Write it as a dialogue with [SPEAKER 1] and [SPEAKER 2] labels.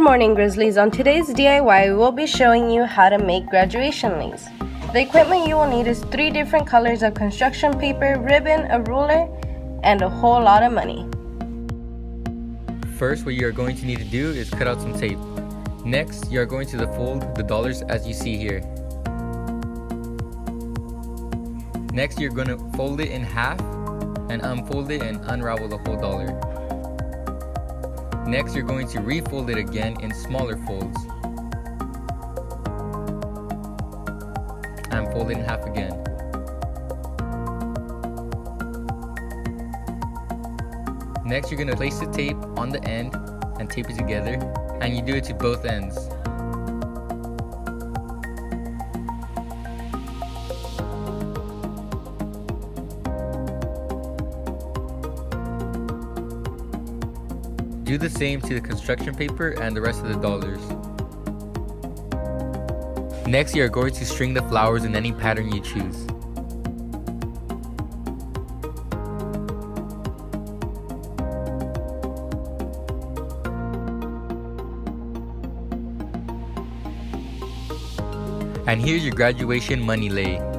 [SPEAKER 1] morning, Grizzlies. On today's DIY, we will be showing you how to make graduation lace. The equipment you will need is 3 different colors of construction paper, ribbon, a ruler, and a whole lot of money.
[SPEAKER 2] First, what you are going to need to do is cut out some tape. Next, you are going to fold the dollars as you see here. Next, you're going to fold it in half and unfold it and unravel the whole dollar. Next, you're going to refold it again in smaller folds and fold it in half again. Next, you're going to place the tape on the end and tape it together, and you do it to both ends. Do the same to the construction paper and the rest of the dollars. Next, you are going to string the flowers in any pattern you choose. And here's your graduation money lei.